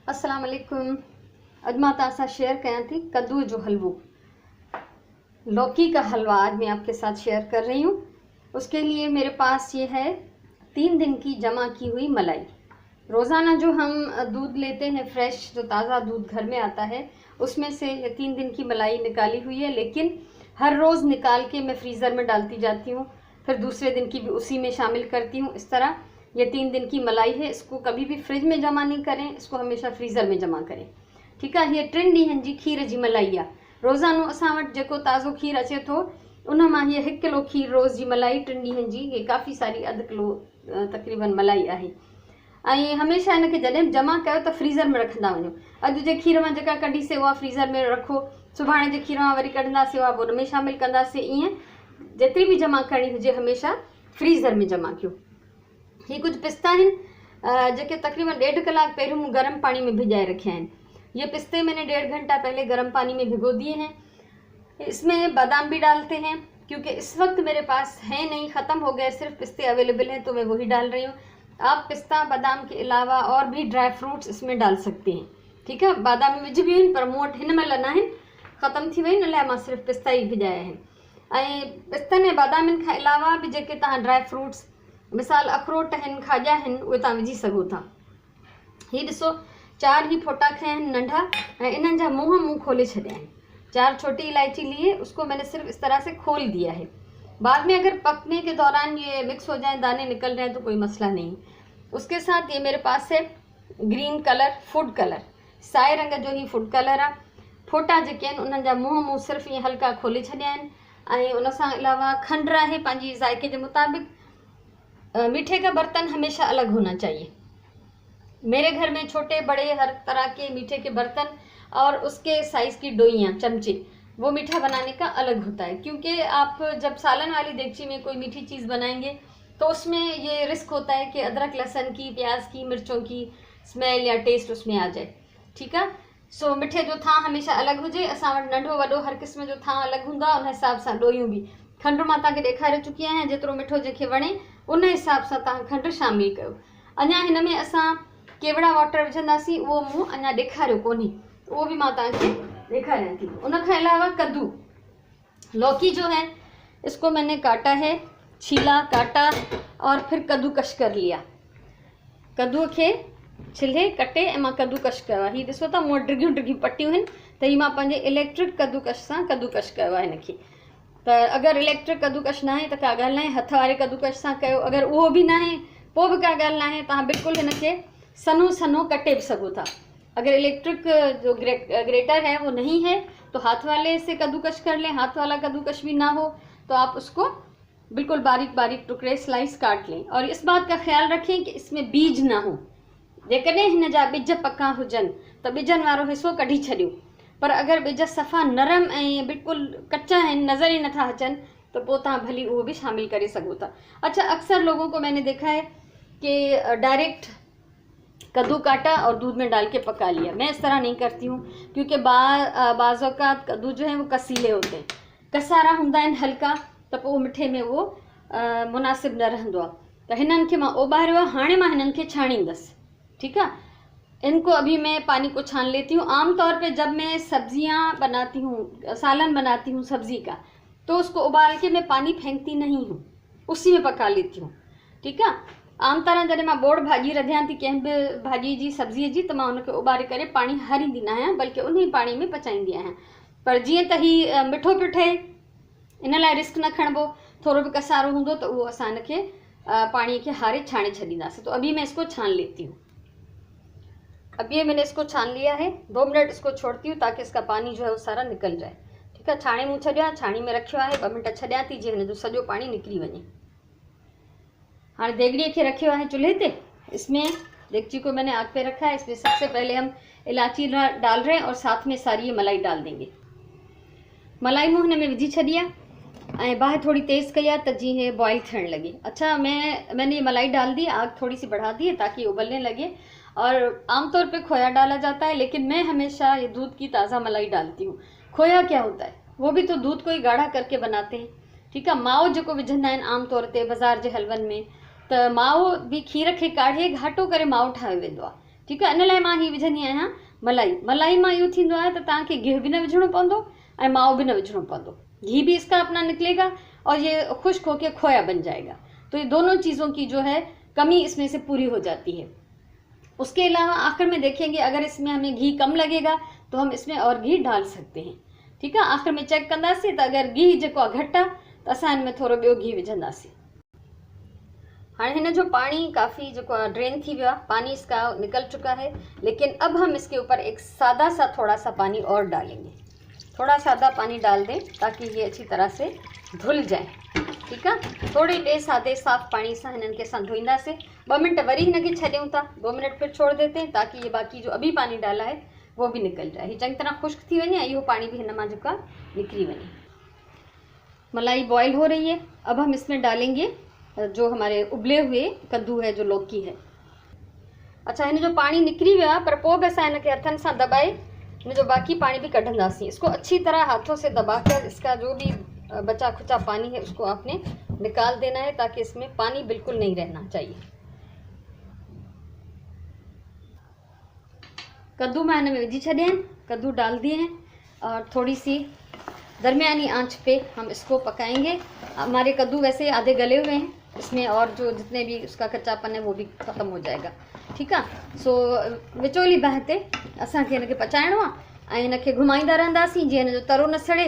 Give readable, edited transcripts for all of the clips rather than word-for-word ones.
अस्सलाम वालेकुम। अज मां तव्हां सां शेयर कयां थी कद्दू जो हलवो, लौकी का हलवा आज मैं आपके साथ शेयर कर रही हूँ। उसके लिए मेरे पास ये है 3 दिन की जमा की हुई मलाई। रोज़ाना जो हम दूध लेते हैं फ्रेश, जो ताज़ा दूध घर में आता है, उसमें से ये 3 दिन की मलाई निकाली हुई है, लेकिन हर रोज़ निकाल के मैं फ्रीज़र में डालती जाती हूँ, फिर दूसरे दिन की भी उसी में शामिल करती हूँ। इस तरह ये 3 दिन की मलाई है, इसको कभी भी फ्रिज में जमा नहीं करें, इसको हमेशा फ्रीज़र में जमा करें। ठीक है। ये 3 ॾींहंनि जी खीर जी मलाई आहे। रोज़ानो असां वटि जेको ताज़ो खीर अचे थो उन मां हीअ 1 किलो खीर रोज़ जी मलाई 3 ॾींहंनि जी, ये काफ़ी सारी अधु किलो तक़रीबन मलाई आहे। ऐं हमेशह इनखे जॾहिं जमा कयो त फ्रीज़र में रखंदा वञो। अॼु जे खीर मां जेका कढीसीं उहा फ्रीज़र में रखो, सुभाणे जे खीर मां वरी कढंदासीं उहा उन में शामिल कंदासीं। ईअं जेतिरी बि जमा करणी हुजे हमेशह फ्रीज़र में जमा कयो। ये कुछ पिस्ता आहिनि जेके तकरीबन 1.5 कलाक पहिरियों मूं गर्म पानी में भिजाए रखे हैं। ये पिस्ते मैंने 1.5 घंटा पहले गर्म पानी में भिगो दिए हैं। इसमें बादाम भी डालते हैं, क्योंकि इस वक्त मेरे पास है नहीं, ख़त्म हो गए, सिर्फ पिस्ते अवेलेबल हैं तो मैं वही डाल रही हूँ। आप पिस्ता बादाम के अलावा और भी ड्राई फ्रूट्स इसमें डाल सकते हैं। ठीक है। बादाम विझ भी आहिनि पर मूं वटि हिन महिल न आहिनि, ख़त्म थी वई, इन लाइ मां सिर्फ़ु पिस्ता ई भिजाया आहिनि। ऐं पिस्तनि ऐं बादामनि खां अलावा बि जेके तव्हां ड्राई फ्रूट्स, मिसाल अखरोट आहिनि, खाॼा आहिनि, उहे तव्हां विझी सघो था। हीअ ॾिसो 4 ही फोटा खया आहिनि नंढा, ऐं इन्हनि जा मुंह मूं खोले छॾिया आहिनि। 4 छोटी इलायची लिए, उसको मैंने सिर्फ इस तरह से खोल दिया है। बाद में अगर पकने के दौरान ये मिक्स हो जाए, दाने निकल रहे हैं तो कोई मसला नहीं। उसके साथ ये मेरे पास है ग्रीन कलर, फूड कलर, साए रंग जो ही फूड कलर आहे। फोटा जेके आहिनि उन्हनि जा मुंह मूं सिर्फ़ु ईअं हल्का खोले छॾिया आहिनि। ऐं उन सां अलावा खंड आहे पंहिंजी ज़ाइके जे मुताबिक़। मीठे का बर्तन हमेशा अलग होना चाहिए। मेरे घर में छोटे बड़े हर तरह के मीठे के बर्तन और उसके साइज़ की डोइयाँ, चमचे, वो मीठा बनाने का अलग होता है, क्योंकि आप जब सालन वाली देगची में कोई मीठी चीज़ बनाएंगे तो उसमें ये रिस्क होता है कि अदरक लहसुन की, प्याज की, मिर्चों की स्मेल या टेस्ट उसमें आ जाए। ठीक है। सो मिठे जो थां हमेशा अलग हुजे। असां वटि नंढो वॾो हर क़िस्म जो थां अलग हूंदो आहे, उन हिसाब सां डोइयूं बि। खंड मां तव्हांखे ॾेखारे चुकी आहियां, जेतिरो मिठो जंहिंखे वणे उन हिसाब सां तव्हां खंड शामिल कयो। अञा हिन में असां केवड़ा वाटर विझंदासीं, उहो मूं अञा ॾेखारियो कोन्हे, उहो भी मां तव्हांखे ॾेखारियां थी। उन खां अलावा कद्दू, लौकी जो है इसको मैंने काटा है, छीला, काटा और फिर कद्दूकश कर लिया। कद्दू के छिले कटे ऐं मां कद्दूकश कयो आहे। हीअ ॾिसो था मूं वटि डिघियूं डिघियूं पटियूं आहिनि, त हीअ मां पंहिंजे इलेक्ट्रिक कद्दूकश सां कद्दूकश कयो आहे हिनखे। त अगरि इलेक्ट्रिक कद्दूकश न आहे त का ॻाल्हि न आहे, हथ वारे कद्दूकश सां कयो। अगरि उहो बि न आहे पोइ बि का ॻाल्हि न आहे, तव्हां बिल्कुलु हिनखे सनो सनो कटे भी सको था। अगर इलेक्ट्रिक जो ग्रेटर है वो नहीं है तो हाथ वाले से कद्दूकश कर लें। हाथ वाला कद्दूकश भी ना हो तो आप उसको बिल्कुल बारीक बारीक टुकड़े स्लाइस काट लें। और इस बात का ख्याल रखें कि इसमें बीज ना हो। जेकॾहिं हिन जा ॿिज पका हुजनि त ॿिजनि वारो हिसो कढी छॾियो, पर अगर ॿिज सफ़ा नरम ऐं बिल्कुलु कच्चा आहिनि, नज़र ही नथा अचनि, तो पोइ तव्हां भली उहो भी शामिल करे सघो था। अच्छा, अक्सर लोगों को मैंने देखा है कि डायरेक्ट कद्दू काटा और दूध में डाल के पका लिया। मैं इस तरह नहीं करती हूँ, क्योंकि बाज़ औक़ात कद्दू जो है वो कसीले होते हैं, कसारा हूंदा आहिनि हल्का, त पोइ मिठे में वो मुनासिब न रहंदो आहे। त हिननि खे मां उॿारियो आहे, हाणे मां हिननि खे छाणींदसि। ठीक है। इनको अभी मैं पानी को छान लेती हूँ। आम तौर पे जब मैं सब्जियाँ बनाती हूँ, सालन बनाती हूँ सब्ज़ी का, तो उसको उबाल के मैं पानी फेंकती नहीं हूँ, उसी में पका लेती हूँ। ठीक है। आम तरह जॾहिं मां बोड़ भाॼी रधियां थी कंहिं बि भाॼी जी, सब्ज़ीअ जी, त मां उनखे उॿारे करे पाणी हरींदी न आहियां, बल्कि उन ई पाणी में पचाईंदी आहियां। पर जीअं त ही मिठो पियो ठहे, इन लाइ रिस्क न खणबो, थोरो भी कसारो हूंदो त उहो असां इनखे पाणीअ खे हारे छाणे छॾींदासीं। तो अभी मैं इसको छान लेती हूँ। अभी मैंने इसको छान लिया है। 2 मिनट इसको छोड़ती हूँ ताकि इसका पानी जो है वो सारा निकल जाए। ठीक है। छाणे मूं छॾिया, छाणी में रखियो आहे, 2 मिनट छॾियां थी जीअं हिन जो सॼो पाणी निकिरी वञे। हाँ, देगड़ी के रखे हुआ है चूल्हे पे। इसमें देगची को मैंने आग पे रखा है। इसमें सबसे पहले हम इलायची डाल रहे हैं और साथ में सारी ये मलाई डाल देंगे। मलाई मुँह हिन में विझी छॾी आहे ऐं बाहि थोड़ी तेज़ कई आहे त जीअं हे बॉयल थियण लगे। अच्छा, मैंने ये मलाई डाल दी, आग थोड़ी सी बढ़ा दी है ताकि उबलने लगे। और आमतौर पे खोया डाला जाता है, लेकिन मैं हमेशा ये दूध की ताज़ा मलाई डालती हूँ। खोया क्या होता है, वो भी तो दूध को ही गाढ़ा करके बनाते हैं। ठीक है। माओ जेको विझंदा आहिनि आमतौर ते बाज़ार जे हलवनि में, त माओ भी खीर खे काढ़े घाटो करे माओ ठाहियो वेंदो आहे। ठीकु आहे। इन लाइ मां हीअ विझंदी आहियां मलाई मां इहो थींदो आहे त तव्हांखे गिहु बि न विझणो पवंदो ऐं माओ भी न विझणो पड़ो, घी भी इसका अपना निकलेगा और ये खुश्क होकर खोया बन जाएगा। तो ये दोनों चीज़ों की जो है कमी इसमें से पूरी हो जाती है। उसके अलावा आखिर में देखेंगे अगर इसमें हमें घी कम लगेगा तो हम इसमें और घी डाल सकते हैं। ठीक है, आखिर में चेक कंदासीं तो अगर घी जो घट है तो असां इनमें थोड़ो ॿियो घी विझंदासीं। हाँ, हिन जो पानी काफ़ी जो ड्रेन थी गया, पानी इसका निकल चुका है, लेकिन अब हम इसके ऊपर एक सादा सा थोड़ा सा पानी और डालेंगे। थोड़ा सादा पानी डाल दें ताकि ये अच्छी तरह से धुल जाए। ठीक है, थोड़े ॿिए सादे साफ़ पानी से हिननि खे असां धोईंदासीं। 2 मिनट वरी हिनखे छॾियूं था, 2 मिनट फिर छोड़ देते हैं ताकि ये बाकी जो अभी पानी डाला है वो भी निकल जाए, ये चंगी तरह खुश्क थी वञे, इहो पानी भी हिन मां जेका निकिरी वञे। मलाई बॉयल हो रही है, अब हम इसमें डालेंगे जो हमारे उबले हुए कद्दू है, जो लौकी है। अच्छा, हिन जो पानी निकिरी वियो आहे, पर पोइ बि असां हिनखे हथनि सां दबाए हिन जो बाकी पानी भी कढंदासीं। इसको अच्छी तरह हाथों से दबाकर इसका जो भी बचा खुचा पानी है उसको आपने निकाल देना है ताकि इसमें पानी बिल्कुल नहीं रहना चाहिए। कद्दू मैं हिन में विझी छॾे आहिनि, कद्दू डाल दिए हैं और थोड़ी सी दरमियानी आंच पे हम इसको पकाएंगे। हमारे कद्दू वैसे आधे गले हुए हैं, इसमें और जो जितने भी उसका कच्चापन है वो भी ख़त्म हो जाएगा। ठीक है, सो विचोली बाहि ते असांखे हिनखे पचाइणो आहे ऐं हिनखे घुमाईंदा रहंदासीं जीअं हिनजो तरो न सड़े।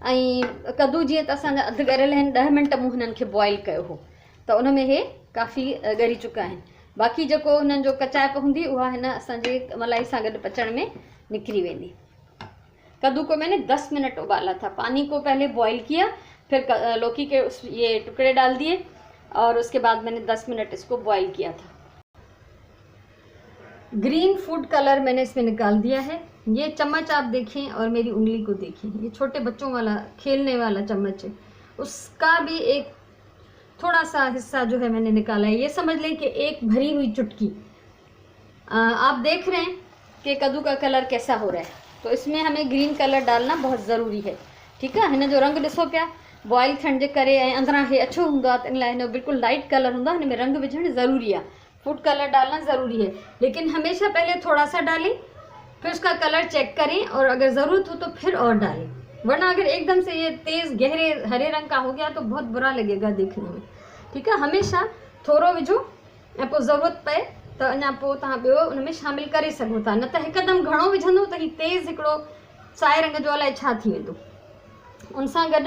ऐं कद्दू जीअं त असांजा अधु ॻरियल आहिनि, 10 मिंट मूं हिननि खे बॉइल कयो हो त उन में हे काफ़ी ॻरी चुका आहिनि। बाक़ी जेको हुननि जो कचाइप हूंदी उहा हिन असांजे मलाई सां गॾु पचण में निकिरी वेंदी। कद्दू को मैंने 10 मिनट उबाला था, पानी को पहले बॉईल किया, फिर लौकी के ये टुकड़े डाल दिए और उसके बाद मैंने 10 मिनट इसको बॉईल किया था। ग्रीन फूड कलर मैंने इसमें निकाल दिया है। ये चम्मच आप देखें और मेरी उंगली को देखें, ये छोटे बच्चों वाला खेलने वाला चम्मच है, उसका भी एक थोड़ा सा हिस्सा जो है मैंने निकाला है। ये समझ लें कि एक भरी हुई चुटकी। आप देख रहे हैं कि कद्दू का कलर कैसा हो रहा है, तो इसमें हमें ग्रीन कलर डालना बहुत ज़रूरी है। ठीक है, हिन जो रंग ॾिसो पिया, बॉइल थियण जे करे ऐं अंदरां हे अछो हूंदो आहे, त इन लाइ हिन जो बिल्कुलु लाइट कलर हूंदो आहे, हिन में रंग विझणु ज़रूरी आहे, फूड कलर डालना ज़रूरी है। लेकिन हमेशा पहले थोड़ा सा डालें, फिर उसका कलर चेक करें और अगर ज़रूरत हो तो फिर और डालें, वरना अगर एकदम से ये तेज़ गहरे हरे रंग का हो गया तो बहुत बुरा लगेगा देखने में। ठीक है, हमेशा थोरो विझो ऐं पोइ ज़रूरत पए त अञा पोइ तव्हां ॿियो उन में शामिल करे सघो था, न त हिकदमि घणो विझंदो त हीउ तेज़ हिकिड़ो साए रंग जो अलाए छा थी वेंदो। उन सां गॾु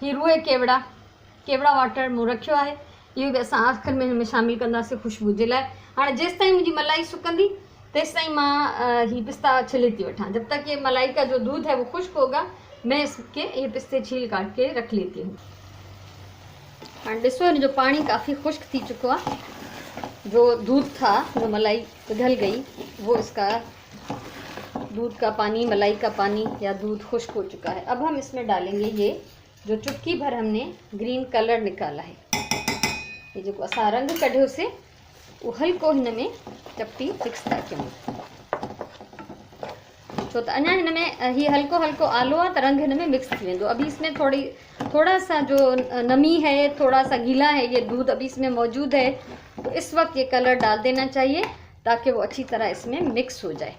हीउ रूए केवड़ा वाटर मूं रखियो आहे, इहो बि असां आख़िर में हिन में शामिल कंदासीं ख़ुशबू जे लाइ। हाणे जेसि ताईं मुंहिंजी मलाई सुकंदी तेसि ताईं मां ही पिस्ता छिले थी वठां। जब तक ये मलाई का जो दूध है वो खुश्क होगा, मैं इसके ये पिस्ते छील काट के रख लेती हूँ। हाँ, ॾिसो हिन जो पानी काफ़ी खुश्क थी चुको आहे, जो दूध था, जो मलाई पिघल गई, वो इसका दूध का पानी, मलाई का पानी या दूध खुश्क हो चुका है। अब हम इसमें डालेंगे ये जो चुटकी भर हमने ग्रीन कलर निकाला है, ये जो असां रंग कढियो से वो हल्को हिन में चपटी मिक्स था कयूं, छो त अञा हिन में ही हल्को हल्को आलो आहे त रंग हिन में मिक्स थी वेंदो। अभी इसमें थोड़ा सा जो नमी है, थोड़ा सा गीला है ये दूध अभी इसमें मौजूद है, तो इस वक्त ये कलर डाल देना चाहिए ताकि वो अच्छी तरह इसमें मिक्स हो जाए।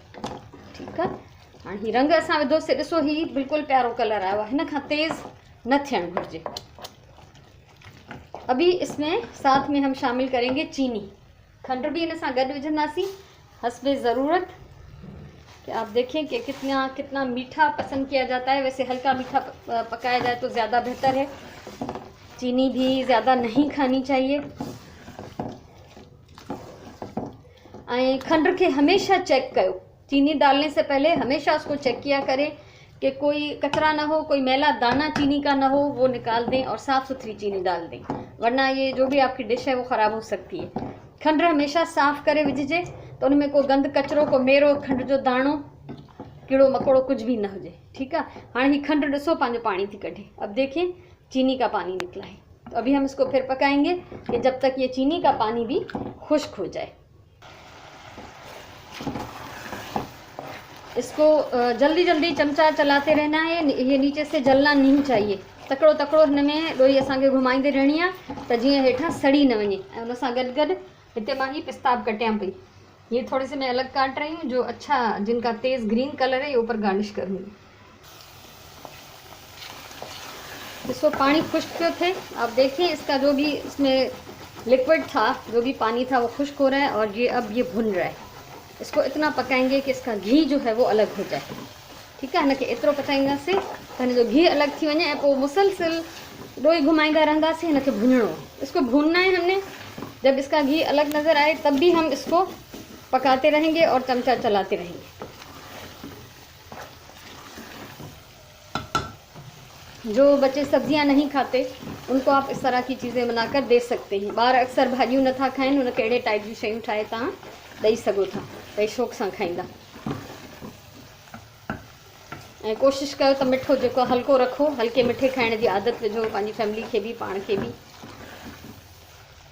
ठीक है, हाँ, ही रंग असां विधोसीं, ॾिसो ही बिल्कुलु प्यारो कलर आयो आहे, हिन खां तेज़ न थियणु घुरिजे। अभी इसमें साथ में हम शामिल करेंगे चीनी, खंड भी इन सां गॾु विझंदासीं हस्बे ज़रूरत, कि आप देखें कि कितना मीठा पसंद किया जाता है। वैसे हल्का मीठा पकाया जाए तो ज़्यादा बेहतर है, चीनी भी ज़्यादा नहीं खानी चाहिए। ऐं खंड के हमेशा चेक कयो, चीनी डालने से पहले हमेशा उसको चेक किया करें कि कोई कचरा ना हो, कोई मैला दाना चीनी का ना हो, वो निकाल दें और साफ़ सुथरी चीनी डाल दें, वरना ये जो भी आपकी डिश है वो ख़राब हो सकती है। खंड हमेशा साफ़ करे विझिजे तो उनमें को गंद कचरो, को मेरो, खंड जो दाणो, कीड़ो मकोड़ो कुछ भी न हुजे। ठीक है, हाँ, ही खंड ॾिसो पंहिंजो पानी थी कढे, अब देखें चीनी का पानी निकला है, तो अभी हम इसको फिर पकाएंगे कि जब तक ये चीनी का पानी भी खुश्क हो जाए। इसको जल्दी जल्दी चमचा चलाते रहना है, ये नीचे से जलना नहीं चाहिए, तकड़ो तकड़ो हिन में ॾोरी असांखे घुमाईंदे रहणी आहे त जीअं हेठां सड़ी न वञे। ऐं उन सां गॾु गॾु हिते मां ही पिस्ता बि कटियां पई, ये थोड़े से मैं अलग काट रही हूँ, जो अच्छा जिनका तेज़ ग्रीन कलर है ये ऊपर गार्निश करूँगी। इसको पानी खुश्क क्यों थे आप देखिए, इसका जो भी इसमें लिक्विड था, जो भी पानी था वो खुश्क हो रहा है और ये अब ये भुन रहा है। इसको इतना पकाएंगे कि इसका घी जो है वो अलग हो जाए, ठीक है न, कि एतिरो पचाईंदा से तने जो घी अलग थी वने, पोइ मुसलसिल डोई घुमाईंदा रहंदासीं, हिनखे भुनणो। इसको भूनना है हमने, जब इसका घी अलग नज़र आए तब भी हम इसको पकाते रहेंगे और चमचा चलाते रहेंगे। जो बच्चे सब्जियां नहीं खाते उनको आप इस तरह की चीज़ें बनाकर दे सकते हैं। ॿार अक्सर भाॼियूं नथा खाइनि, उनखे अहिड़े टाइप जी शयूं ठाहे तव्हां ॾेई सघो था, भई शौक़ सां खाईंदा। ऐं कोशिशि कयो त मिठो जेको हल्को रखो, हल्के मिठे खाइण जी आदत विझो पंहिंजी फैमिली खे भी, पाण खे भी।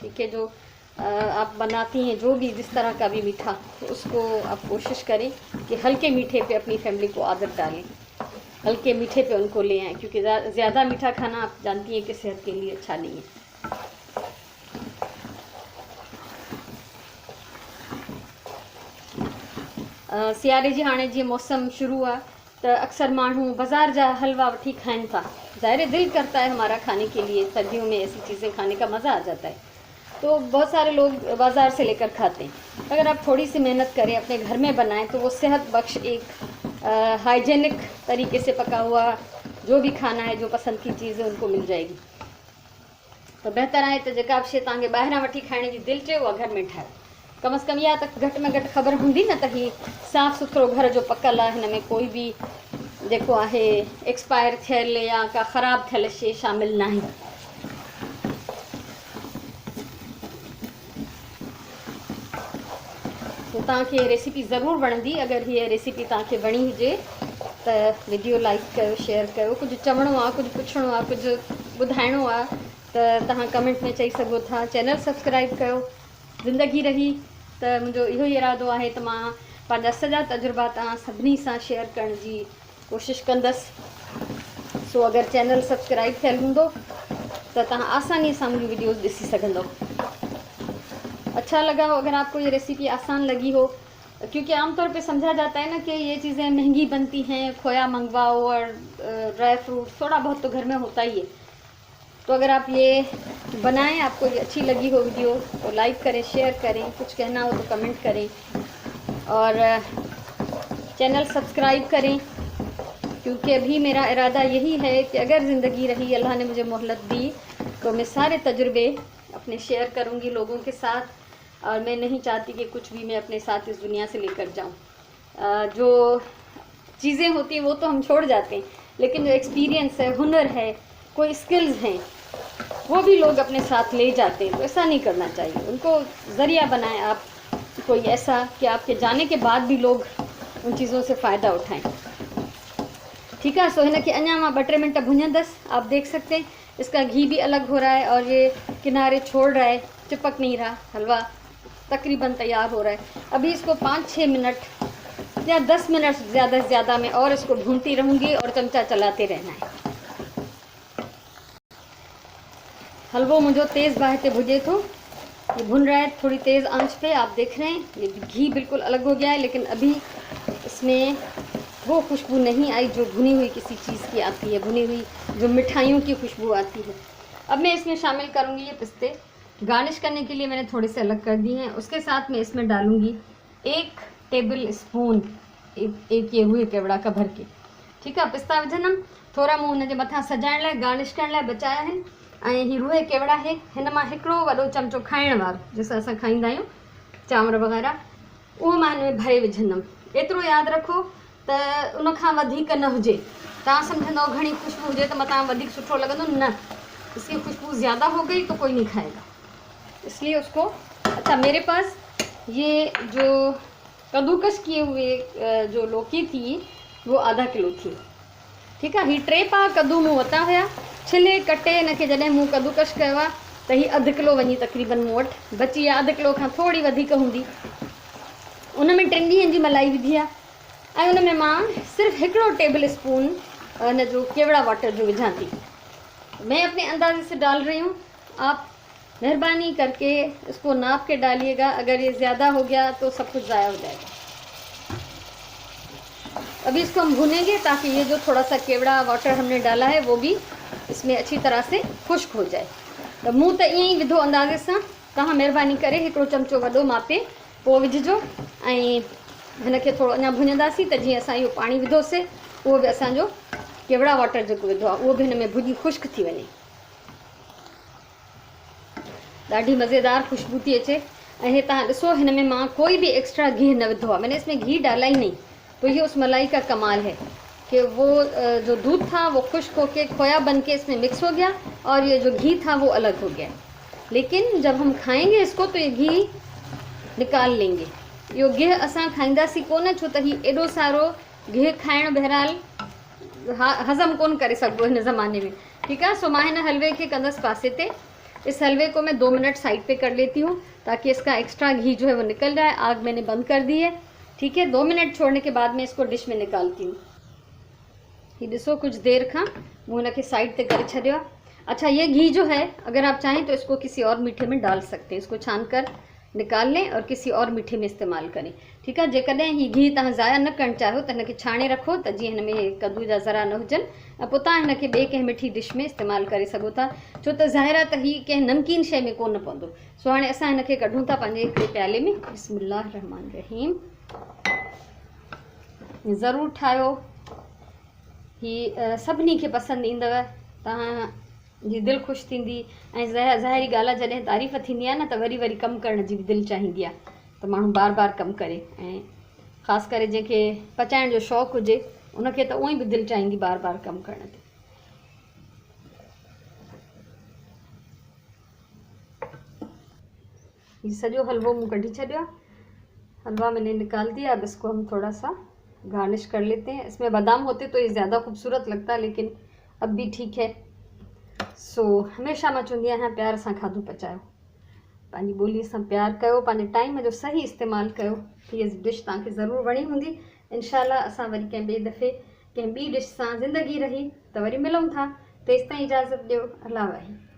ठीक है, जो आप बनाती हैं जो भी जिस तरह का भी मीठा, तो उसको आप कोशिश करें कि हल्के मीठे पे अपनी फैमिली को आदत डालें, हल्के मीठे पे उनको ले आएँ, क्योंकि ज़्यादा मीठा खाना आप जानती हैं कि सेहत के लिए अच्छा नहीं है। सियारे जी हाणे जीअं मौसम शुरू आहे तो अक्सर मानू बाज़ार जा हलवा वठी खाइन था। ज़ाहिर दिल करता है हमारा खाने के लिए, सर्दियों में ऐसी चीज़ें खाने का मज़ा आ जाता है, तो बहुत सारे लोग बाज़ार से लेकर खाते हैं। अगर आप थोड़ी सी मेहनत करें, अपने घर में बनाएं, तो वो सेहत बख्श एक हाइजेनिक तरीके से पका हुआ जो भी खाना है, जो पसंद की चीज़ है उनको मिल जाएगी। तो बेहतर है तो जेका शइ तव्हांखे ॿाहिरां वठी खाइण जी दिलि चए उहा घर में ठाहियो। कम से कम इहा त घटि में घटि ख़बर हूंदी न त ही साफ़ सुथरो घर जो पकल आहे, हिन में कोई भी जेको आहे एक्सपायर थियल या का ख़राब थियल शइ शामिल न आहे। तो तव्हांखे रेसिपी ज़रूरु वणंदी। अगरि हीअ रेसिपी तव्हांखे वणी हुजे त वीडियो लाइक कयो, शेयर कयो। कुझु चवणो आहे, कुझु पुछणो आहे, कुझु ॿुधाइणो आहे त तव्हां कमेंट में चई सघो था। चैनल सब्सक्राइब कयो। ज़िंदगी रही त मुंहिंजो इहो ई इरादो आहे त मां पंहिंजा सॼा तजुर्बा तव्हां सभिनी सां शेयर करण जी कोशिशि कंदसि। सो अगरि चैनल सब्सक्राइब थियल हूंदो त तव्हां आसानी सां मुंहिंजी वीडियोज़ ॾिसी सघंदव। अच्छा लगा हो अगर आपको ये रेसिपी आसान लगी हो, क्योंकि आमतौर पे समझा जाता है ना कि ये चीज़ें महंगी बनती हैं, खोया मंगवाओ और ड्राई फ्रूट थोड़ा बहुत तो घर में होता ही है। तो अगर आप ये बनाएं, आपको ये अच्छी लगी हो वीडियो, तो लाइक करें, शेयर करें, कुछ कहना हो तो कमेंट करें और चैनल सब्सक्राइब करें, क्योंकि अभी मेरा इरादा यही है कि अगर ज़िंदगी रही, अल्लाह ने मुझे मोहलत दी, तो मैं सारे तजुर्बे अपने शेयर करूँगी लोगों के साथ। और मैं नहीं चाहती कि कुछ भी मैं अपने साथ इस दुनिया से लेकर जाऊँ। जो चीज़ें होती हैं वो तो हम छोड़ जाते हैं, लेकिन जो एक्सपीरियंस है, हुनर है, कोई स्किल्स हैं, वो भी लोग अपने साथ ले जाते हैं। तो ऐसा नहीं करना चाहिए, उनको ज़रिया बनाएं आप कोई ऐसा कि आपके जाने के बाद भी लोग उन चीज़ों से फ़ायदा उठाएं। ठीक है, सो हिन के अञा मां 2-3 मिनट भुंजंदसि। आप देख सकते हैं इसका घी भी अलग हो रहा है और ये किनारे छोड़ रहा है, चिपक नहीं रहा। हलवा तकरीबन तैयार हो रहा है। अभी इसको 5-6 मिनट या 10 मिनट ज़्यादा से ज़्यादा मैं और इसको भूनती रहूँगी और चमचा चलाते रहना है। हलवो मुझे तेज़ बाह पे भुजे तो ये भुन रहा है थोड़ी तेज़ आंच पे। आप देख रहे हैं ये घी बिल्कुल अलग हो गया है, लेकिन अभी इसमें वो खुशबू नहीं आई जो भुनी हुई किसी चीज़ की आती है, भुनी हुई जो मिठाइयों की खुशबू आती है। अब मैं इसमें शामिल करूँगी ये पिस्ते। गार्निश करने के लिए मैंने थोड़े से अलग कर दिए हैं। उसके साथ मैं इसमें डालूँगी 1 टेबल स्पून एक ये रुए केवड़ा का भर के। ठीक है, पिस्ता विझंदमि थोड़ा मूं हुनजे मथां सजाइण लाइ, गार्निश करण लाइ बचाया आहिनि। ऐं ही रुए केवड़ा है, हिन मां हिकिड़ो वॾो चमचो खाइण वारो जंहिंसां असां खाईंदा आहियूं चांवर वग़ैरह, उहो मां हिन में भरे विझंदमि। एतिरो यादि रखो त उन खां वधीक न हुजे। तव्हां सम्झंदव घणी खुशबू हुजे त मथां वधीक सुठो लॻंदो, न, इसकी खुशबू ज़्यादा हो गई तो कोई नहीं खाएगा, इसलिए उसको। अच्छा, मेरे पास ये जो कद्दूकस किए हुए जो लौकी थी वो आधा किलो थी। ठीक है, ही 3 पा कद्दू मूं वरिता हुया, छिले कटे हिनखे जॾहिं मूं कद्दूकस कयो आहे त ही अधु किलो वञी तक़रीबन मूं वटि बची आहे, अधु किलो खां थोड़ी वधीक हूंदी। उन में 3 ॾींहंनि जी मलाई विधी आहे ऐं उन में मां सिर्फ़ु 1 टेबल स्पून हिन जो केवड़ा वाटर जो विझां थी। मैं अपने अंदाज़े से डाल रही हूँ, आप मेहरबानी करके इसको नाप के डालिएगा, अगर ये ज़्यादा हो गया तो सब कुछ ज़ाया हो जाएगा। अभी इसको हम भूनेंगे ताकि ये जो थोड़ा सा केवड़ा वाटर हमने डाला है वो भी इसमें अच्छी तरह से खुश्क हो जाए। तो मूँ तो ईअं ई विधो अंदाज़े सां, तव्हां महिरबानी करे हिकिड़ो चमचो वॾो मापे पोइ विझिजो ऐं हिन खे थोरो अञा भुञंदासीं त जीअं असां इहो पाणी विधोसीं उहो बि असांजो केवड़ा वाटर जेको विधो आहे उहो बि हिन में भुॼी खुश्क थी वञे। ॾाढी मज़ेदार खुशबू थी अचे। ऐं हे तव्हां ॾिसो, हिन में मां कोई भी एक्स्ट्रा घी न विधो आहे, मैंने इसमें घी डाला ही नहीं। तो ये उस मलाई का कमाल है कि वो जो दूध था वो खुश्क होके खोया बन के इसमें मिक्स हो गया और ये जो घी था वो अलग हो गया। लेकिन जब हम खाएंगे इसको तो ये घी निकाल लेंगे। यो गिह असां खाईंदासीं कोन, छो त ही एॾो सारो गिह खाइण बहरहाल हज़म कोन करे सघिबो हिन ज़माने में। ठीक है, सो मां हिन हलवे खे कंदसि पासे ते। इस हलवे को मैं 2 मिनट साइड पे कर लेती हूँ ताकि इसका एक्स्ट्रा घी जो है वो निकल जाए। आग मैंने बंद कर दी है। ठीक है, 2 मिनट छोड़ने के बाद मैं इसको डिश में निकालती हूँ। ये ॾिसो कुछ देर खां मूं हिन खे साइड ते करे छॾियो आहे। अच्छा, ये घी जो है अगर आप चाहें तो इसको किसी और मीठे में डाल सकते हैं। इसको छान कर निकाल लें और किसी और मीठे में इस्तेमाल करें। ठीक है, जेकॾहिं ही घी तव्हां ज़ाया न करणु चाहियो त हिन खे छाणे रखो त जीअं हिन में कद्दू जा ज़रा न हुजनि, ऐं पोइ तव्हां हिन खे ॿिए कंहिं मिठी डिश में इस्तेमालु करे सघो था, छो त ज़ाहिर आहे त हीअ कंहिं नमकीन शइ में कोन पवंदो। सो हाणे असां हिन खे कढूं था पंहिंजे हिकिड़े प्याले में। बिस्मिल्लाह रहमान रहीम। ज़रूरु ठाहियो, ही सभिनी खे पसंदि ईंदव, तव्हांजी दिलि ख़ुशि थींदी। ऐं ज़ाहिरी ॻाल्हि आहे, जॾहिं तारीफ़ थींदी आहे न त वरी वरी कमु करण जी बि दिलि चाहींदी आहे, त माण्हू बार बार कमु करे। ऐं ख़ासि करे जंहिंखे पचाइण जो शौक़ु हुजे उनखे त उअं ई बि दिलि चाहींदी बार बार कमु करण ते। ये सॼो हलवो मूं कढी छॾियो आहे। हलवा मैंने निकाल दिया। अब इसको हम थोड़ा सा गार्निश कर लेते हैं। इसमें बादाम होते तो ये ज़्यादा खूबसूरत लगता, लेकिन अब भी ठीक है। सो हमेशा मां चवंदी आहियां प्यार सां खाधो पचायो, पंहिंजी ॿोलीअ सां प्यार कयो, पंहिंजे टाइम जो सही इस्तेमालु कयो। हीअ डिश तव्हांखे ज़रूरु वणी हूंदी। इंशाल्लाह असां वरी कंहिं ॿिए दफ़े कंहिं ॿी डिश सां ज़िंदगी रही त वरी मिलूं था। तेसिताईं इजाज़त ॾियो। अल्लाह वाहे।